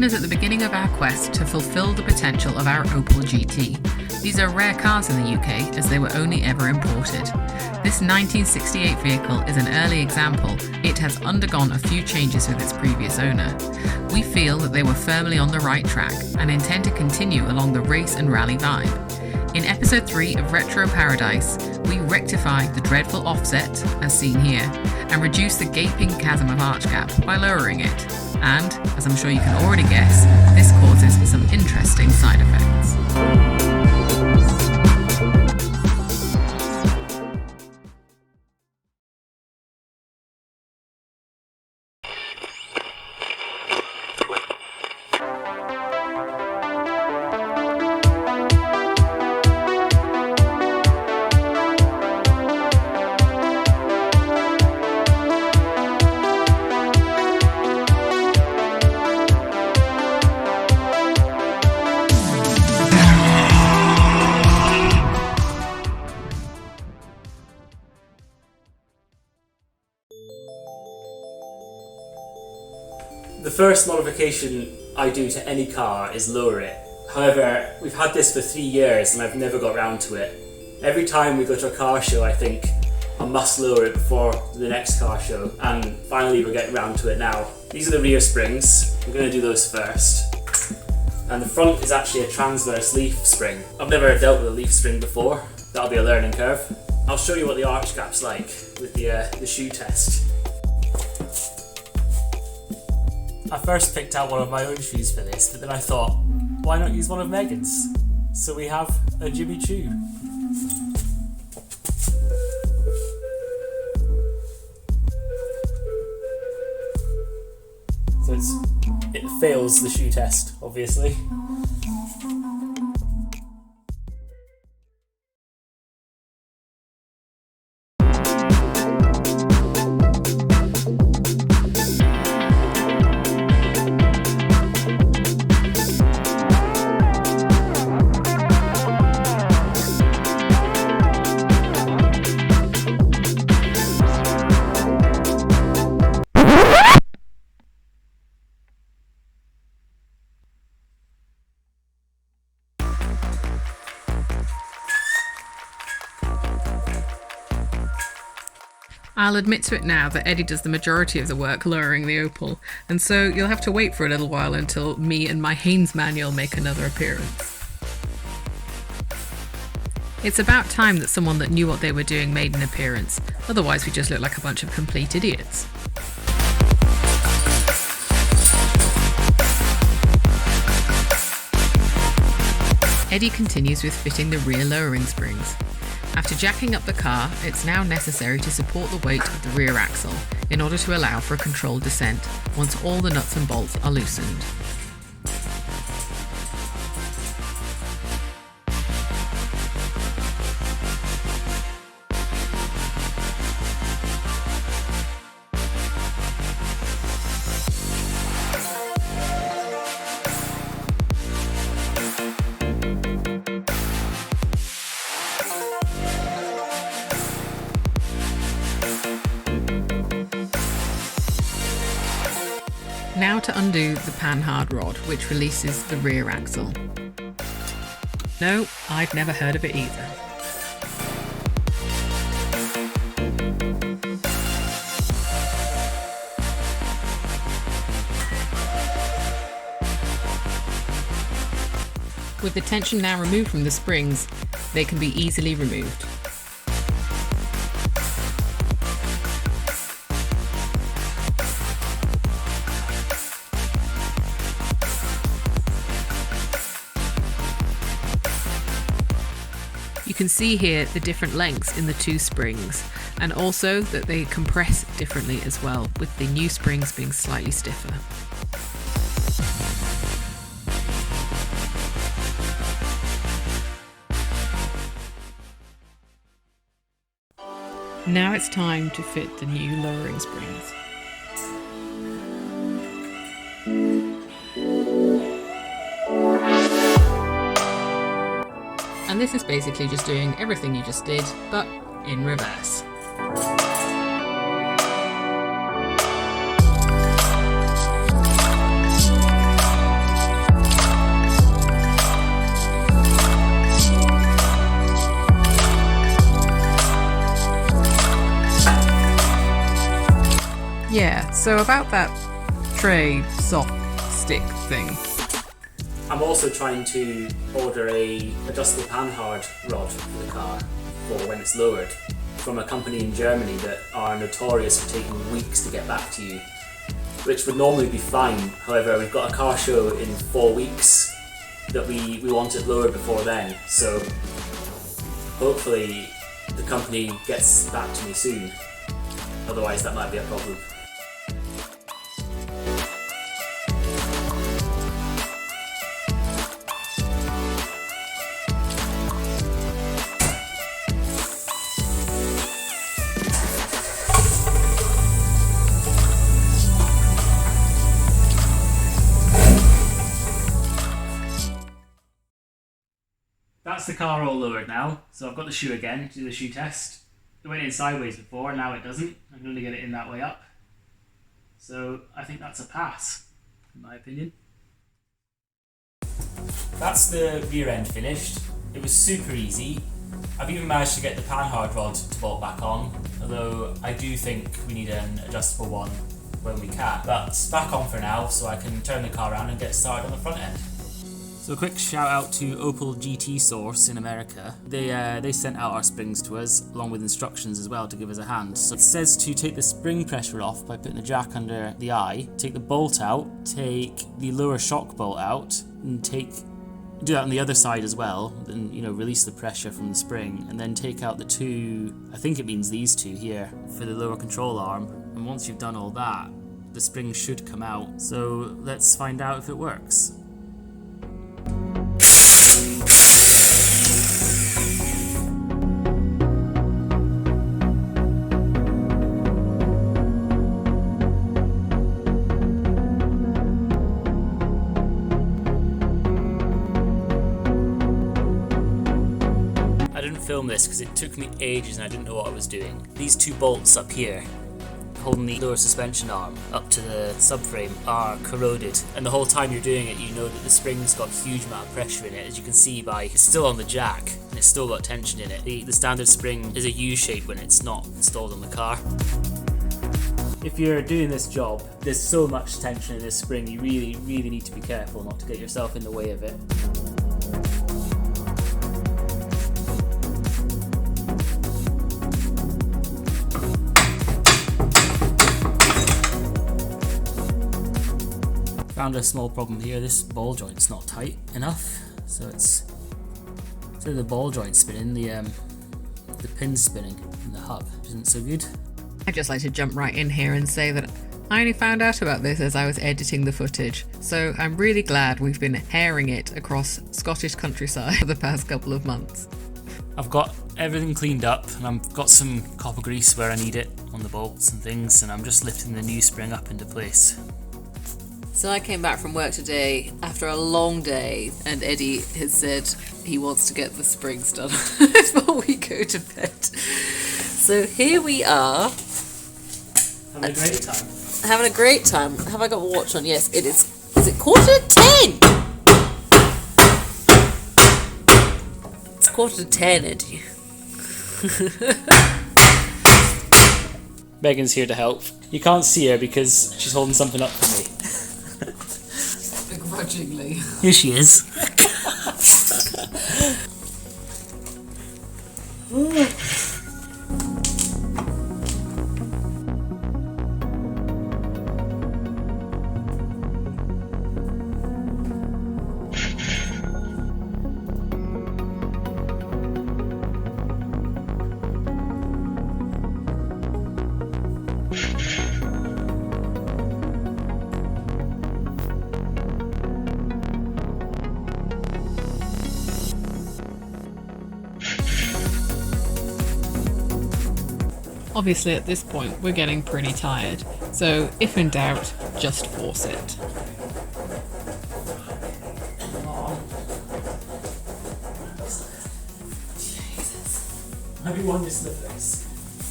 Join us at the beginning of our quest to fulfill the potential of our Opel GT. These are rare cars in the UK as they were only ever imported. This 1968 vehicle is an early example. It has undergone a few changes with its previous owner. We feel that they were firmly on the right track and intend to continue along the race and rally vibe. In episode 3 of RetroParadyce, we rectified the dreadful offset, as seen here, and reduced the gaping chasm of arch gap by lowering it. And, as I'm sure you can already guess, this causes some interesting side effects. The first modification I do to any car is lower it. However, we've had this for 3 years and I've never got round to it. Every time we go to a car show I think I must lower it before the next car show, and finally we're getting round to it now. These are the rear springs, we're going to do those first. And the front is actually a transverse leaf spring. I've never dealt with a leaf spring before, that'll be a learning curve. I'll show you what the arch gap's like with the shoe test. I first picked out one of my own shoes for this, but then I thought, why not use one of Megan's? So we have a Jimmy Choo. So it fails the shoe test, obviously. I'll admit to it now that Eddie does the majority of the work lowering the Opel, and so you'll have to wait for a little while until me and my Haynes manual make another appearance. It's about time that someone that knew what they were doing made an appearance, otherwise we just look like a bunch of complete idiots. Eddie continues with fitting the rear lowering springs. After jacking up the car, it's now necessary to support the weight of the rear axle in order to allow for a controlled descent once all the nuts and bolts are loosened. Now to undo the panhard rod, which releases the rear axle. No, I'd never heard of it either. With the tension now removed from the springs, they can be easily removed. You can see here the different lengths in the two springs, and also that they compress differently as well, with the new springs being slightly stiffer. Now it's time to fit the new lowering springs. And this is basically just doing everything you just did, but in reverse. So about that tray soft stick thing. I'm also trying to order a adjustable panhard rod for the car for when it's lowered from a company in Germany that are notorious for taking weeks to get back to you, which would normally be fine. However, we've got a car show in 4 weeks that we want it lowered before then, so hopefully the company gets back to me soon, otherwise that might be a problem. That's the car all lowered now, so I've got the shoe again to do the shoe test. It went in sideways before, now it doesn't. I can only get it in that way up. So I think that's a pass, in my opinion. That's the rear end finished. It was super easy. I've even managed to get the panhard rod to bolt back on, although I do think we need an adjustable one when we can. But it's back on for now, so I can turn the car around and get started on the front end. So a quick shout out to Opel GT Source in America. They sent out our springs to us, along with instructions as well to give us a hand. So it says to take the spring pressure off by putting the jack under the eye, take the bolt out, take the lower shock bolt out, and do that on the other side as well, then release the pressure from the spring, and then take out the two, I think it means these two here, for the lower control arm. And once you've done all that, the spring should come out. So let's find out if it works. Film this because it took me ages and I didn't know what I was doing. These two bolts up here holding the lower suspension arm up to the subframe are corroded, and the whole time you're doing it you know that the spring's got a huge amount of pressure in it, as you can see by it's still on the jack and it's still got tension in it. The standard spring is a U-shape when it's not installed on the car. If you're doing this job, there's so much tension in this spring, you really need to be careful not to get yourself in the way of it. Found a small problem here. This ball joint's not tight enough, so it's instead of the ball joint spinning, the pin's spinning in the hub, which isn't so good. I'd just like to jump right in here and say that I only found out about this as I was editing the footage, so I'm really glad we've been herring it across Scottish countryside for the past couple of months. I've got everything cleaned up and I've got some copper grease where I need it on the bolts and things, and I'm just lifting the new spring up into place. So I came back from work today after a long day, and Eddie has said he wants to get the springs done before we go to bed. So here we are. Having a great time. Having a great time. Have I got a watch on? Yes, it is. Is it 10:15? It's 10:15, Eddie. Megan's here to help. You can't see her because she's holding something up for me. Begrudgingly. Here she is. Obviously at this point we're getting pretty tired, so if in doubt, just force it. Jesus. Have you worn your slippers?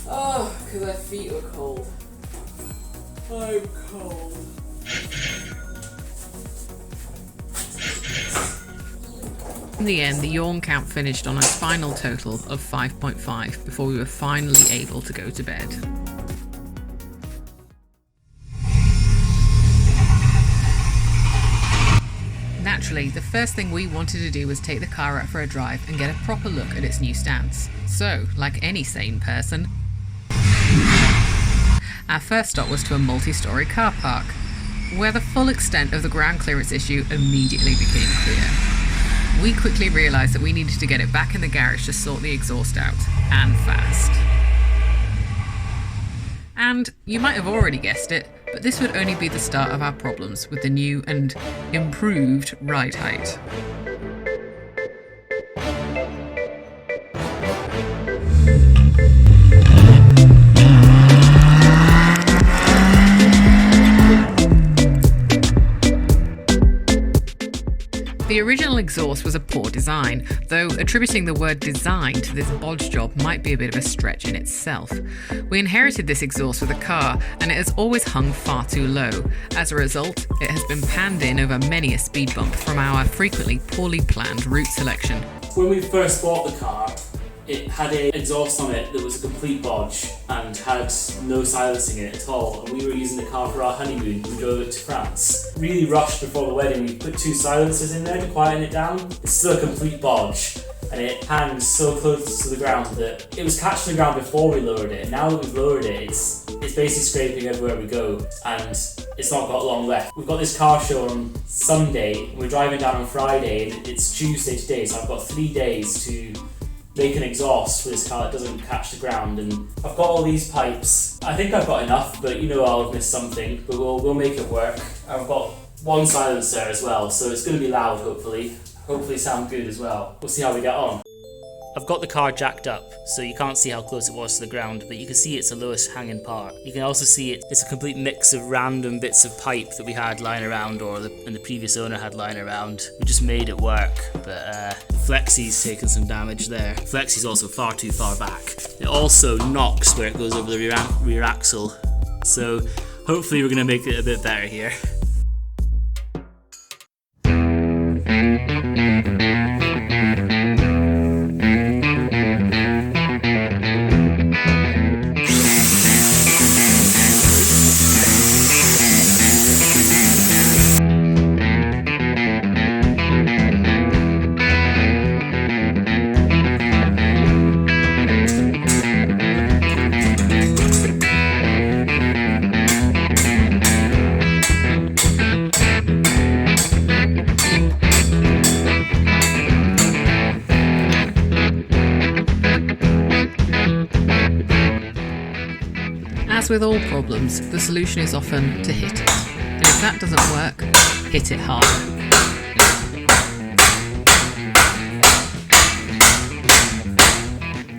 Oh, because my feet were cold. I'm cold. In the end, the yawn count finished on a final total of 5.5 before we were finally able to go to bed. Naturally, the first thing we wanted to do was take the car out for a drive and get a proper look at its new stance. So, like any sane person, our first stop was to a multi-storey car park, where the full extent of the ground clearance issue immediately became clear. We quickly realised that we needed to get it back in the garage to sort the exhaust out, and fast. And you might have already guessed it, but this would only be the start of our problems with the new and improved ride height. The original exhaust was a poor design, though attributing the word design to this bodge job might be a bit of a stretch in itself. We inherited this exhaust with the car, and it has always hung far too low. As a result, it has been panned in over many a speed bump from our frequently poorly planned route selection. When we first bought the car, it had an exhaust on it that was a complete bodge and had no silencing in it at all. And we were using the car for our honeymoon. We drove it to France. Really rushed before the wedding. We put 2 silencers in there to quieten it down. It's still a complete bodge, and it hangs so close to the ground that it was catching the ground before we lowered it. Now that we've lowered it, it's basically scraping everywhere we go, and it's not got long left. We've got this car show on Sunday, and we're driving down on Friday, and it's Tuesday today, so I've got 3 days to make an exhaust for this car that doesn't catch the ground, and I've got all these pipes. I think I've got enough, but you know I'll have missed something, but we'll make it work. I've got 1 silencer as well, so it's going to be loud hopefully sound good as well. We'll see how we get on. I've got the car jacked up, so you can't see how close it was to the ground, but you can see it's the lowest hanging part. You can also see it's a complete mix of random bits of pipe that we had lying around, and the previous owner had lying around. We just made it work, but Flexi's taken some damage there. Flexi's also far too far back. It also knocks where it goes over the rear axle, so hopefully we're going to make it a bit better here. As with all problems, the solution is often to hit it. And if that doesn't work, hit it harder.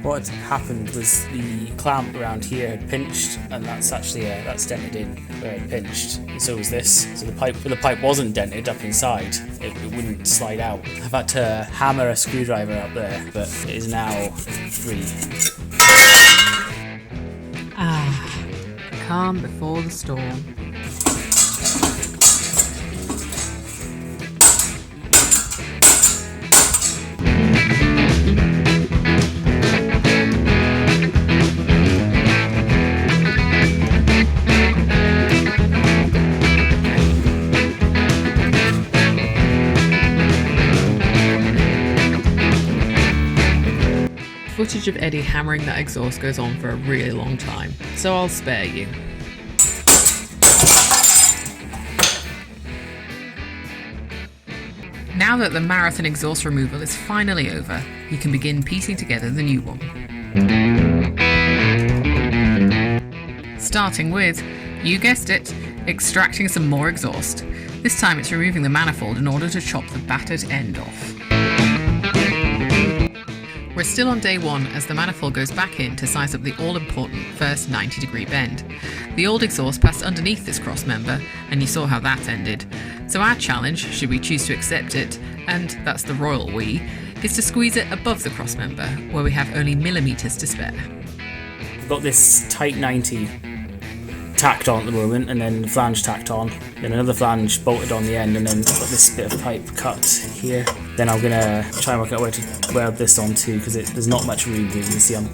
What had happened was the clamp around here had pinched, and that's actually that's dented in where it pinched. And so was this. So the pipe, where the pipe wasn't dented up inside, it wouldn't slide out. I've had to hammer a screwdriver up there, but it is now free. Calm before the storm. Footage of Eddie hammering that exhaust goes on for a really long time, so I'll spare you. Now that the marathon exhaust removal is finally over, you can begin piecing together the new one. Starting with, you guessed it, extracting some more exhaust. This time it's removing the manifold in order to chop the battered end off. We're still on day 1 as the manifold goes back in to size up the all-important first 90-degree bend. The old exhaust passed underneath this cross member, and you saw how that ended. So our challenge, should we choose to accept it, and that's the royal we, is to squeeze it above the cross member, where we have only millimetres to spare. We've got this tight 90 tacked on at the moment, and then the flange tacked on, then another flange bolted on the end, and then I've got this bit of pipe cut here. Then I'm gonna try and work out where to weld this on too, because there's not much room here. You can see I'm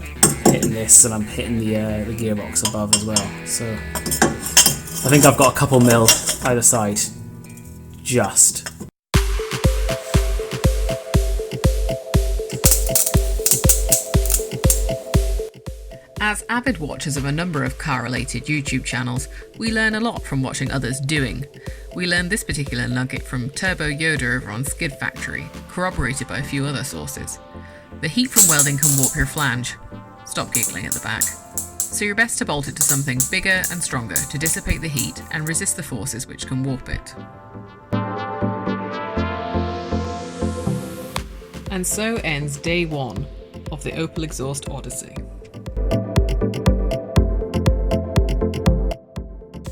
hitting this and I'm hitting the gearbox above as well. So I think I've got a couple mil either side, just. As avid watchers of a number of car-related YouTube channels, we learn a lot from watching others doing. We learned this particular nugget from Turbo Yoda over on Skid Factory, corroborated by a few other sources. The heat from welding can warp your flange. Stop giggling at the back. So you're best to bolt it to something bigger and stronger to dissipate the heat and resist the forces which can warp it. And so ends day 1 of the Opel Exhaust Odyssey.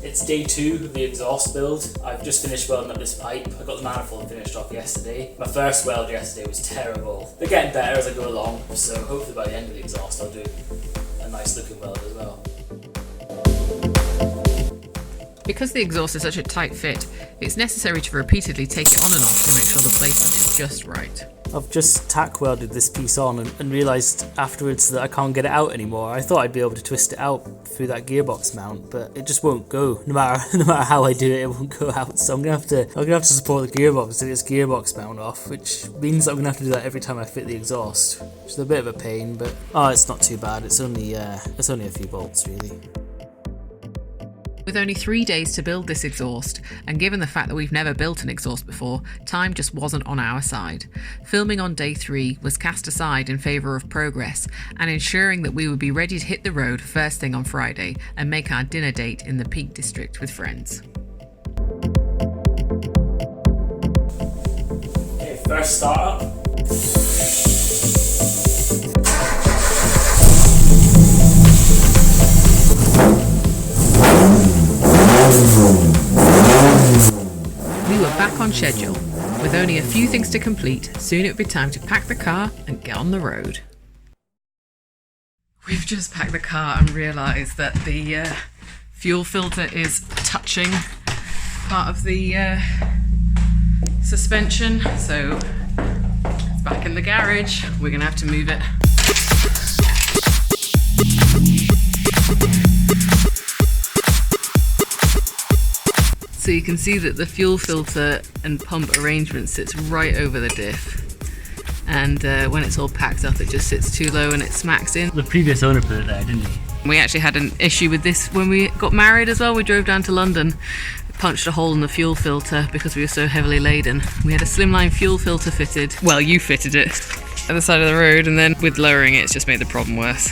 It's day 2 of the exhaust build. I've just finished welding up this pipe. I got the manifold finished off yesterday. My first weld yesterday was terrible. They're getting better as I go along, so hopefully by the end of the exhaust I'll do a nice looking weld as well. Because the exhaust is such a tight fit, it's necessary to repeatedly take it on and off to make sure the placement is just right. I've just tack welded this piece on and realised afterwards that I can't get it out anymore. I thought I'd be able to twist it out through that gearbox mount, but it just won't go. No matter how I do it, it won't go out. So I'm gonna have to support the gearbox to get its gearbox mount off, which means that I'm gonna have to do that every time I fit the exhaust, which is a bit of a pain. But it's not too bad. It's only a few bolts really. With only 3 days to build this exhaust, and given the fact that we've never built an exhaust before, time just wasn't on our side. Filming on day 3 was cast aside in favour of progress, and ensuring that we would be ready to hit the road first thing on Friday and make our dinner date in the Peak District with friends. Okay, first startup. We were back on schedule. With only a few things to complete, soon it would be time to pack the car and get on the road. We've just packed the car and realised that the fuel filter is touching part of the suspension, so it's back in the garage. We're going to have to move it. So you can see that the fuel filter and pump arrangement sits right over the diff, and when it's all packed up it just sits too low and it smacks in. The previous owner put it there, didn't he? We actually had an issue with this when we got married as well. We drove down to London, punched a hole in the fuel filter because we were so heavily laden. We had a slimline fuel filter fitted. Well, you fitted it at the side of the road, and then with lowering it, it's just made the problem worse.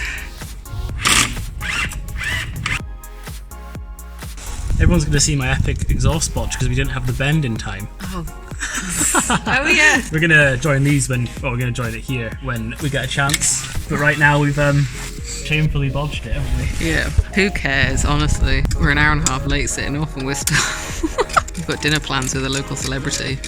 Everyone's going to see my epic exhaust botch because we didn't have the bend in time. Oh, oh yeah. We're going to join these we're going to join it here when we get a chance. But right now we've shamefully bodged it, haven't we? Yeah. Who cares, honestly? We're an hour and a half late setting off and we're still... We've got dinner plans with a local celebrity.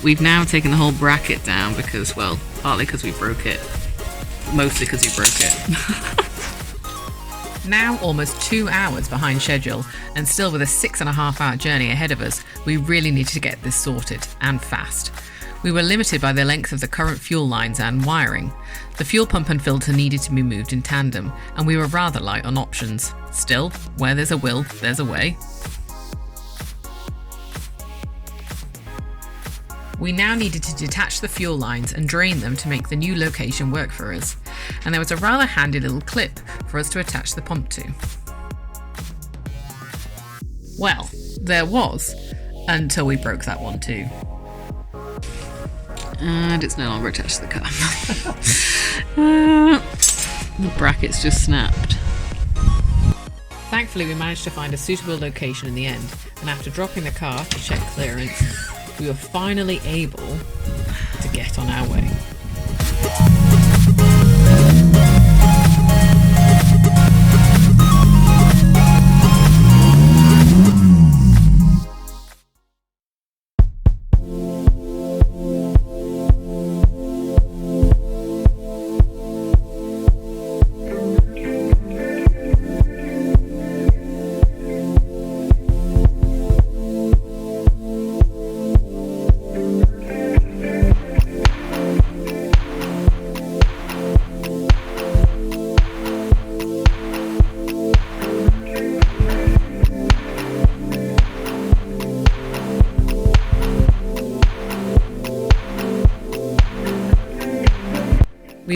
We've now taken the whole bracket down because, well, partly because we broke it, mostly because we broke it. Now almost 2 hours behind schedule, and still with a 6.5 hour journey ahead of us, we really needed to get this sorted, and fast. We were limited by the length of the current fuel lines and wiring. The fuel pump and filter needed to be moved in tandem, and we were rather light on options. Still, where there's a will, there's a way. We now needed to detach the fuel lines and drain them to make the new location work for us, and there was a rather handy little clip for us to attach the pump to. Well, there was, until we broke that one too. And it's no longer attached to the car. The brackets just snapped. Thankfully we managed to find a suitable location in the end, and after dropping the car to check clearance, we were finally able to get on our way.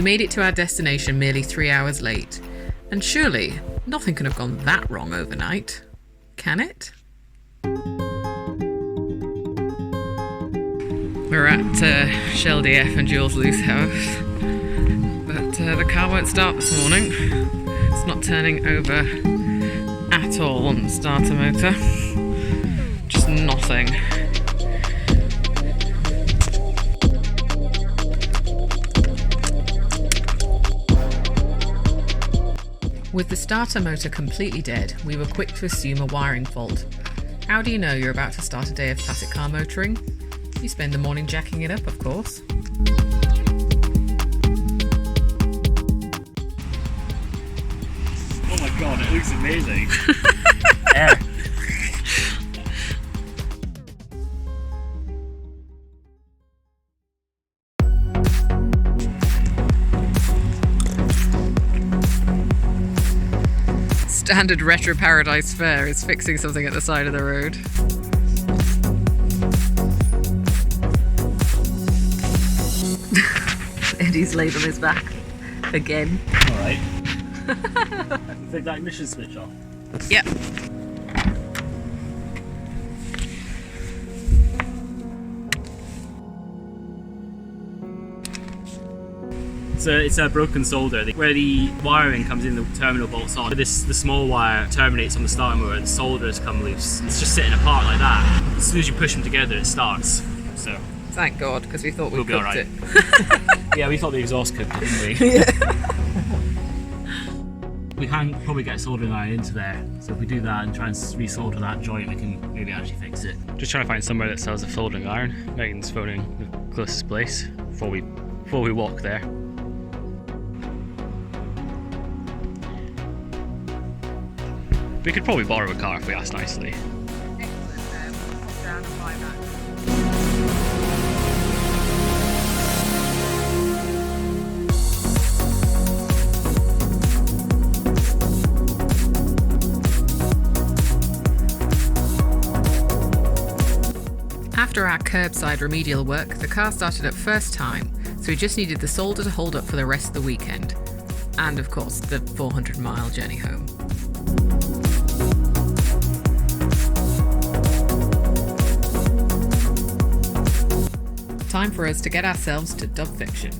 We made it to our destination merely 3 hours late, and surely nothing can have gone that wrong overnight, can it? We're at Shell DF and Jules' loose house, but the car won't start this morning. It's not turning over at all on the starter motor, just nothing. With the starter motor completely dead, we were quick to assume a wiring fault. How do you know you're about to start a day of classic car motoring? You spend the morning jacking it up, of course. Oh my god, it looks amazing. Air. Standard RetroParadyce fare is fixing something at the side of the road. Eddie's laid on his back again. Alright. Take that ignition switch off. Yep. So it's a broken solder. Where the wiring comes in, the terminal bolts on. The small wire terminates on the starter motor and the solder has come loose. It's just sitting apart like that. As soon as you push them together, it starts. So thank God, because we thought we'll we cooked right. it. Yeah, we thought the exhaust cooked it, didn't we? Yeah. We can probably get a soldering iron into there. So if we do that and try and resolder that joint, we can maybe actually fix it. Just trying to find somewhere that sells a soldering iron. Megan's phoning the closest place before we walk there. We could probably borrow a car if we asked nicely. Excellent. Pop down and buy that. After our curbside remedial work, the car started up first time, so we just needed the solder to hold up for the rest of the weekend. And of course, the 400-mile journey home. Time for us to get ourselves to dub fiction.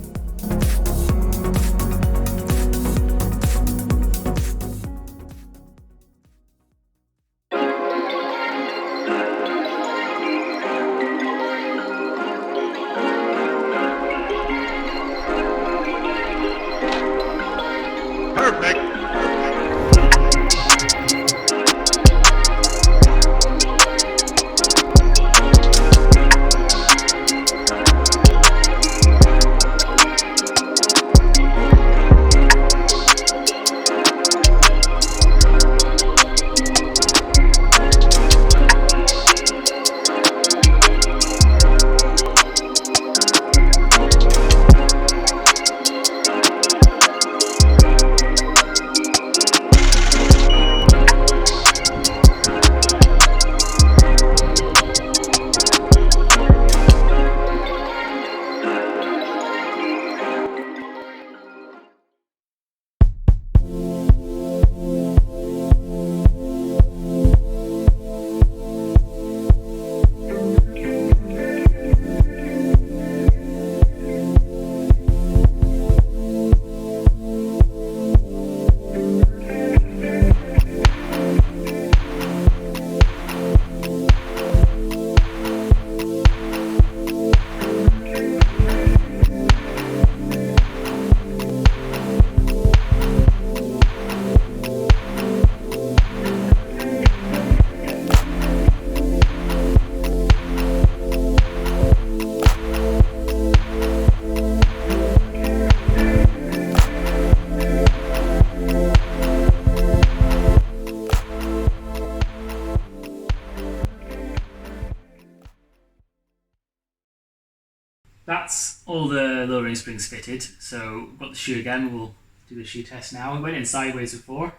That's all the lowering springs fitted. So we've got the shoe again. We'll do the shoe test now. We went in sideways before.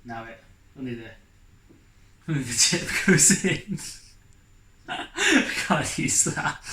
Now only the tip goes in. I can't use that.